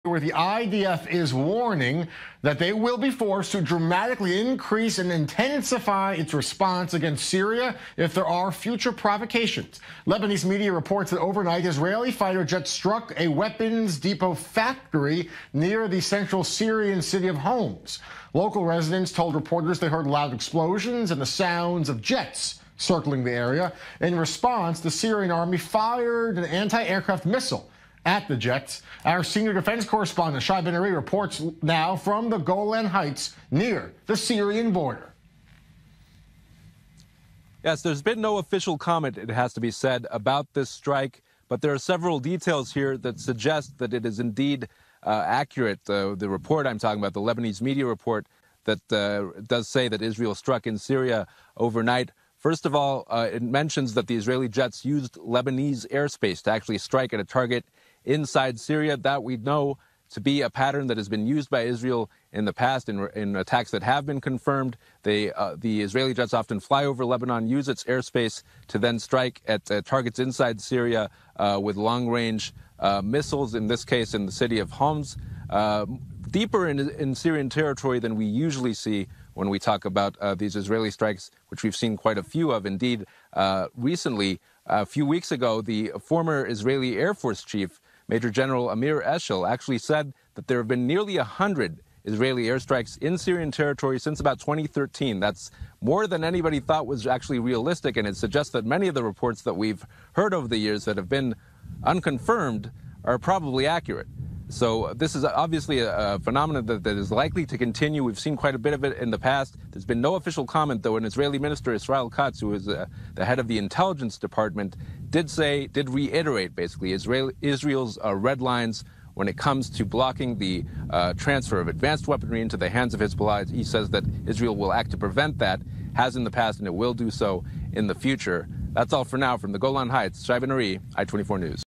where the IDF is warning that they will be forced to dramatically increase and intensify its response against Syria if there are future provocations. Lebanese media reports that overnight Israeli fighter jets struck a weapons depot factory near the central Syrian city of Homs. Local residents told reporters they heard loud explosions and the sounds of jets circling the area. In response, the Syrian army fired an anti-aircraft missile at the jets. Our senior defense correspondent, Shai Ben Ari, reports now from the Golan Heights near the Syrian border. Yes, there's been no official comment, it has to be said, about this strike, but there are several details here that suggest that it is indeed accurate. The report I'm talking about, the Lebanese media report, that does say that Israel struck in Syria overnight. First of all, it mentions that the Israeli jets used Lebanese airspace to actually strike at a target inside Syria. That we know to be a pattern that has been used by Israel in the past in attacks that have been confirmed. The Israeli jets often fly over Lebanon, use its airspace to then strike at targets inside Syria with long-range missiles, in this case in the city of Homs, deeper in Syrian territory than we usually see when we talk about these Israeli strikes, which we've seen quite a few of. Indeed, recently, a few weeks ago, the former Israeli Air Force chief, Major General Amir Eshel, actually said that there have been nearly 100 Israeli airstrikes in Syrian territory since about 2013. That's more than anybody thought was actually realistic, and it suggests that many of the reports that we've heard over the years that have been unconfirmed are probably accurate. So this is obviously a phenomenon that is likely to continue. We've seen quite a bit of it in the past. There's been no official comment, though. An Israeli minister, Israel Katz, who is the head of the intelligence department, did reiterate, basically, Israel's red lines when it comes to blocking the transfer of advanced weaponry into the hands of Hezbollah. He says that Israel will act to prevent that, has in the past, and it will do so in the future. That's all for now. From the Golan Heights, Shai Ben Ari, I-24 News.